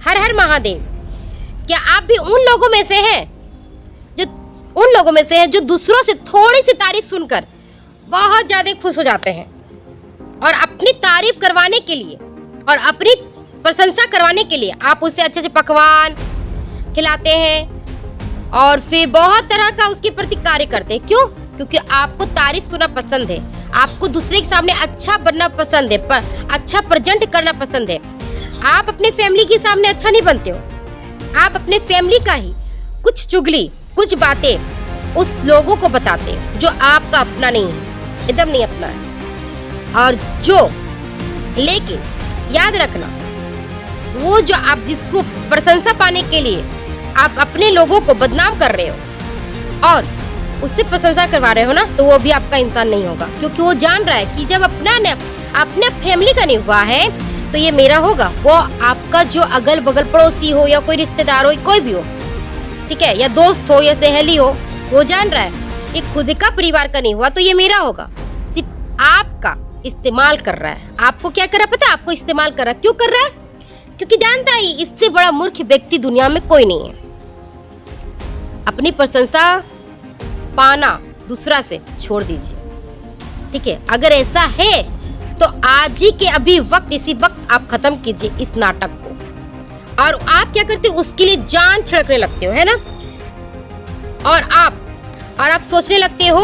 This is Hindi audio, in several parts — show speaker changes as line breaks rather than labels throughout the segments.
हर हर महादेव। क्या आप भी उन लोगों में से हैं जो दूसरों से थोड़ी सी तारीफ सुनकर बहुत ज्यादा खुश हो जाते हैं और अपनी तारीफ करवाने के लिए और अपनी प्रशंसा करवाने के लिए आप उसे अच्छे अच्छे पकवान खिलाते हैं और फिर बहुत तरह का उसके प्रति कार्य करते हैं। क्यों? क्योंकि आपको तारीफ सुनना पसंद है, आपको दूसरे के सामने अच्छा बनना पसंद है, अच्छा प्रेजेंट करना पसंद है। आप अपने फैमिली के सामने अच्छा नहीं बनते हो, आप अपने फैमिली का ही कुछ चुगली, कुछ बातें उस लोगों को बताते हैं जो आपका अपना नहीं है, एकदम नहीं अपना है। और जो लेकिन याद रखना, वो जो आप जिसको प्रशंसा पाने के लिए आप अपने लोगों को बदनाम कर रहे हो और उससे प्रशंसा करवा रहे हो ना, तो वो भी आपका इंसान नहीं होगा। क्योंकि वो जान रहा है कि जब अपने फैमिली का नहीं हुआ है तो ये मेरा होगा। वो आपका जो अगल बगल पड़ोसी हो या कोई रिश्तेदार हो, कोई भी हो, ठीक है, या दोस्त हो या सहेली हो, वो जान रहा है ये खुद का परिवार का नहीं हुआ तो ये मेरा होगा। सिर्फ आपका इस्तेमाल कर रहा है। आपको क्या कर रहा है पता है? आपको इस्तेमाल कर रहा है। क्यों कर रहा है? क्योंकि जानता है इससे बड़ा मूर्ख व्यक्ति दुनिया में कोई नहीं है। अपनी प्रशंसा पाना दूसरा से छोड़ दीजिए, ठीक है। अगर ऐसा है तो आज ही के अभी वक्त, इसी वक्त आप खत्म कीजिए इस नाटक को। और आप क्या करते हो? उसके लिए जान छिड़कने लगते हो, है ना। और आप सोचने लगते हो,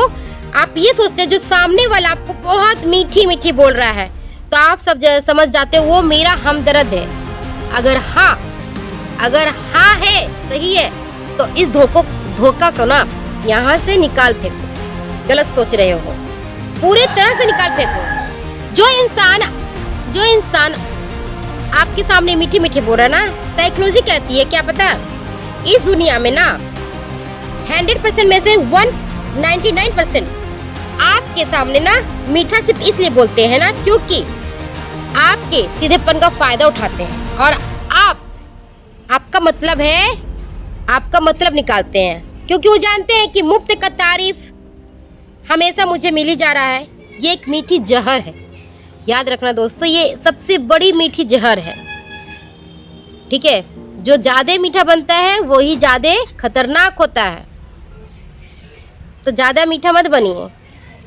आप ये सोचते हो जो सामने वाला आपको बहुत मीठी मीठी बोल रहा है तो आप सब समझ जाते हो वो मेरा हमदर्द है। अगर हाँ है, सही है, तो इस धोखा को ना यहाँ से निकाल फेंको। गलत सोच रहे हो, पूरी तरह से निकाल फेंको। जो इंसान आपके सामने मीठी मीठी बोल रहा है ना, साइकोलॉजी कहती है क्या पता, इस दुनिया में ना 100% में से 199% आपके सामने ना मीठा सिर्फ इसलिए बोलते हैं ना क्योंकि आपके सीधेपन का फायदा उठाते हैं और आपका मतलब निकालते हैं। क्योंकि वो जानते हैं कि मुफ्त का तारीफ हमेशा मुझे मिल ही जा रहा है। ये एक मीठी जहर है, याद रखना दोस्तों, ये सबसे बड़ी मीठी जहर है, ठीक है। जो ज्यादा मीठा बनता है वही ज्यादा खतरनाक होता है। तो ज्यादा मीठा मत बनिए,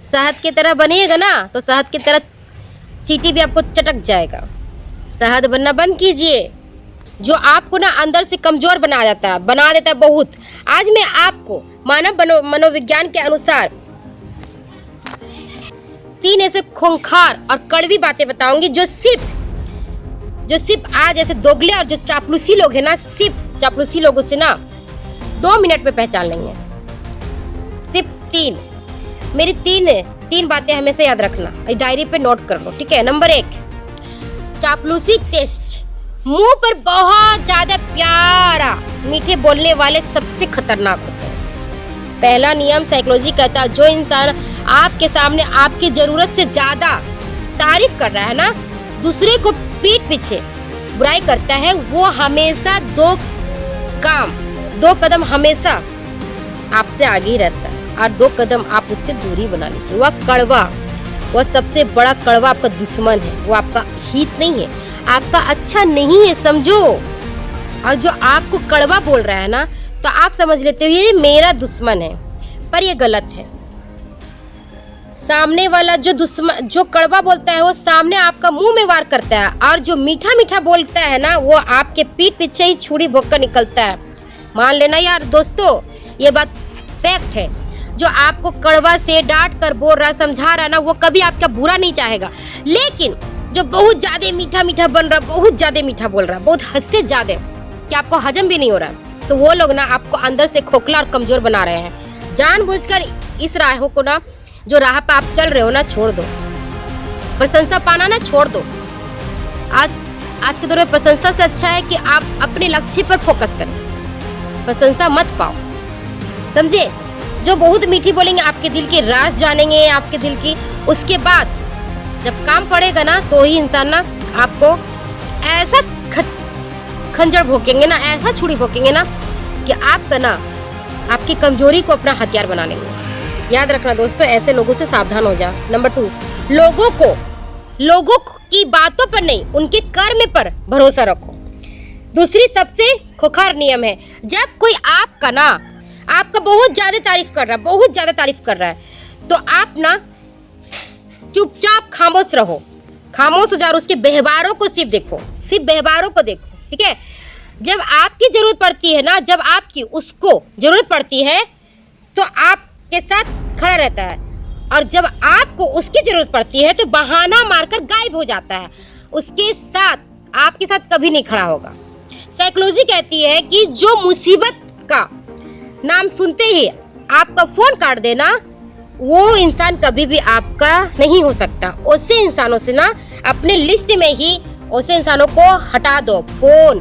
शहद की तरह बनिएगा ना तो शहद की तरह चींटी भी आपको चटक जाएगा। शहद बनना बंद कीजिए, जो आपको ना अंदर से कमजोर बना देता है बहुत। आज मैं आपको मानव मनोविज्ञान के अनुसार 3 ऐसे खूंखार और कड़वी बातें बताऊंगी जो सिर्फ आज ऐसे दोगले और जो चापलूसी लोग हैं ना, सिर्फ चापलूसी लोगों से ना 2 मिनट में पहचान लेंगे। सिर्फ 3 मेरी 3 बातें हमेशा याद रखना, डायरी पे नोट कर लो, ठीक है। नंबर 1, चापलूसी टेस्ट। मुंह पर बहुत ज्यादा प्यारा मीठे बोलने वाले सबसे खतरनाक होते हैं। पहला नियम साइकोलॉजी कहता है, जो इंसान आपके सामने आपकी जरूरत से ज्यादा तारीफ कर रहा है ना, दूसरे को पीठ पीछे बुराई करता है, वो हमेशा 2 कदम हमेशा आपसे आगे ही रहता है और 2 कदम आप उससे दूरी बना लीजिए। वह सबसे बड़ा कड़वा आपका दुश्मन है, वो आपका हित नहीं है, आपका अच्छा नहीं है, समझो। और जो आपको कड़वा बोल रहा है ना, तो आप समझ लेते हो ये मेरा दुश्मन है, पर ये गलत है। सामने वाला जो कड़वा बोलता है वो सामने आपका मुंह में वार करता है, और जो मीठा मीठा बोलता है ना वो आपके पीठ पीछे ही छुरी भोंक कर निकलता है। मान लेना यार दोस्तों, ये बात फैक्ट है। जो आपको कड़वा से डांट कर बोल रहा, समझा रहा ना, वो कभी आपका बुरा नहीं चाहेगा। लेकिन जो बहुत ज्यादा मीठा मीठा बन रहा, बहुत ज्यादा मीठा बोल रहा, बहुत हद से ज्यादा कि आपको हजम भी नहीं हो रहा, तो वो लोग ना आपको अंदर से खोखला और कमजोर बना रहे हैं। जानबूझकर इस राह को ना, जो राह पे आप चल रहे हो ना, छोड़ दो। प्रशंसा पाना ना छोड़ दो। आज के दौर में प्रशंसा से अच्छा है कि आप अपने लक्ष्य पर फोकस करें, प्रशंसा मत पाओ, समझे। जो बहुत मीठी बोलेंगे, आपके दिल के राज जानेंगे, आपके दिल की, उसके बाद जब काम पड़ेगा ना तो ही इंसान ना आपको ऐसा खंजर भोंकेंगे ना, ऐसा छुरी भोंकेंगे ना कि आपका ना आपकी कमजोरी को अपना हथियार बना लेंगे। याद रखना दोस्तों, ऐसे लोगों से सावधान हो जा। नंबर 2, लोगों की बातों पर नहीं, उनके कर्म पर भरोसा रखो। दूसरी सबसे खुखार नियम है, जब कोई आपका बहुत ज्यादा तारीफ कर रहा है, बहुत ज्यादा तारीफ कर रहा है, तो आप ना चुपचाप खामोश रहो, खामोश हो जाओ, उसके व्यवहारों को सिर्फ देखो, सिर्फ व्यवहारों को देखो, ठीक है। जब आपकी जरूरत पड़ती है ना, जब आपकी उसको जरूरत पड़ती है तो आपके साथ खड़ा रहता है, और जब आपको उसकी जरूरत पड़ती है तो बहाना मारकर गायब हो जाता है, उसके साथ आपके साथ कभी नहीं खड़ा होगा। साइकोलॉजी कहती है कि जो मुसीबत का नाम सुनते ही आपका फोन काट देना, वो इंसान कभी भी आपका नहीं हो सकता। उसे इंसानों से ना अपने लिस्ट में ही उसे इंसानों को हटा दो, फोन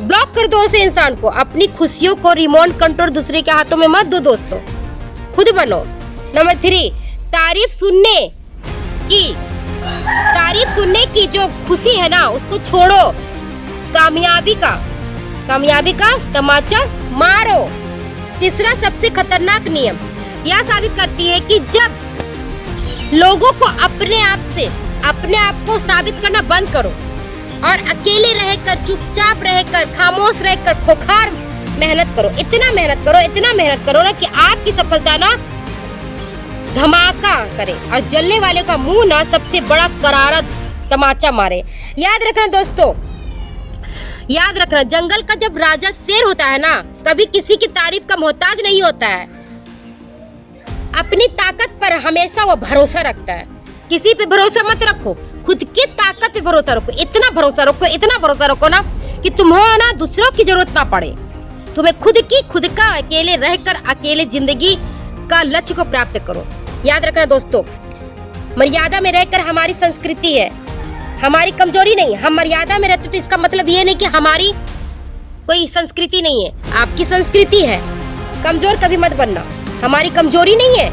ब्लॉक कर दो उसे इंसान को। अपनी खुशियों को रिमोट कंट्रोल दूसरे के हाथों में मत दो दोस्तों, खुद बनो। नंबर 3, तारीफ सुनने की जो खुशी है ना, उसको छोड़ो, कामयाबी का तमाचा मारो। तीसरा सबसे खतरनाक नियम यह साबित करती है कि जब लोगों को अपने आप को साबित करना बंद करो और अकेले रहकर, चुपचाप रहकर, खामोश रहकर खुखार मेहनत करो, इतना मेहनत करो ना कि आपकी सफलता ना धमाका करे और जलने वाले का मुंह ना सबसे बड़ा करारा तमाचा मारे। याद रखना दोस्तों, याद रखना, जंगल का जब राजा शेर होता है ना, कभी किसी की तारीफ का मोहताज नहीं होता है। अपनी ताकत पर हमेशा वो भरोसा रखता है। किसी पे भरोसा मत रखो, खुद की ताकत पे भरोसा रखो, इतना भरोसा रखो ना कि तुम्हें ना दूसरों की जरूरत ना पड़े। तुम्हें खुद का अकेले रहकर अकेले जिंदगी का लक्ष्य को प्राप्त करो। याद रखना दोस्तों, मर्यादा में रहकर हमारी संस्कृति है, हमारी कमजोरी नहीं। हम मर्यादा में रहते तो इसका मतलब ये नहीं कि हमारी कोई संस्कृति नहीं है, आपकी संस्कृति है। कमजोर कभी मत बनना, हमारी कमजोरी नहीं है,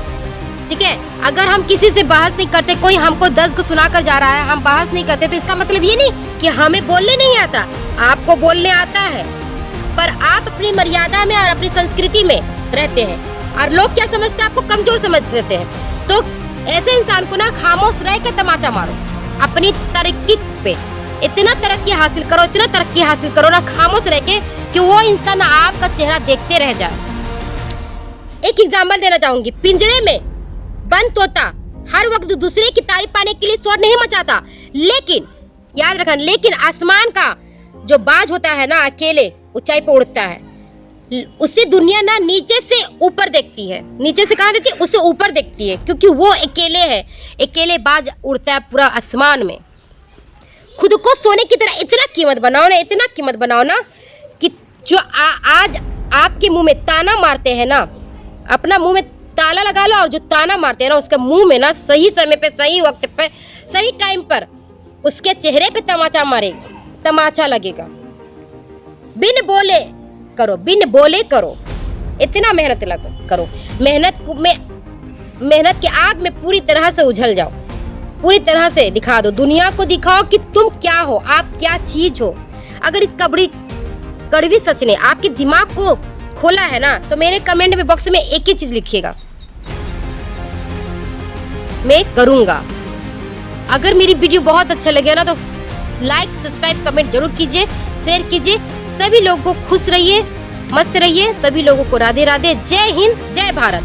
ठीक है। अगर हम किसी से बहस नहीं करते, कोई हमको 10 को सुनाकर जा रहा है, हम बहस नहीं करते, तो इसका मतलब ये नहीं कि हमें बोलने नहीं आता। आपको बोलने आता है, पर आप अपनी मर्यादा में और अपनी संस्कृति में रहते हैं, और लोग क्या समझते हैं, आपको कमजोर समझ लेते हैं। तो ऐसे इंसान को ना खामोश रह के तमाचा मारो, अपनी तरक्की पे इतना तरक्की हासिल करो ना, खामोश रह के, कि वो इंसान आपका चेहरा देखते रह जाए। एक एग्जाम्पल देना चाहूंगी, पिंजरे में बंद तोता हर वक्त दूसरे की तारीफ पाने के लिए शोर नहीं मचाता, लेकिन याद रखना, लेकिन आसमान का जो बाज होता है ना, अकेले ऊंचाई पर उड़ता है, उसे दुनिया ना नीचे से ऊपर देखती है। नीचे से कहाँ देखती है? उसे ऊपर देखती है, क्योंकि वो अकेले है। अकेले बाज उड़ता है पूरा आसमान में। खुद को सोने की तरह इतना कीमत बनाओ ना कि जो आज आपके मुंह में ताना मारते हैं ना, अपना मुंह में ताला लगा लो, और जो ताना मारते हैं ना, उसके मुंह में ना सही समय पे, सही वक्त पे, सही टाइम पर उसके चेहरे पे तमाचा लगेगा। बिन बोले करो, इतना मेहनत करो, मेहनत के आग में पूरी तरह से उझल जाओ, पूरी तरह से दिखा दो, दुनिया को दिखाओ कि तुम क्या हो, आप क्या चीज हो। अगर इस कड़वी सच ने आपके दिमाग को खोला है ना, तो मेरे कमेंट में बॉक्स में एक ही चीज लिखिएगा, मैं करूंगा। अगर मेरी वीडियो बहुत अच्छा लगे ना, तो लाइक, सब्सक्राइब, कमेंट जरूर कीजिए, शेयर कीजिए। सभी लोगों को खुश रहिए, मस्त रहिए, सभी लोगों को राधे राधे, जय हिंद, जय भारत।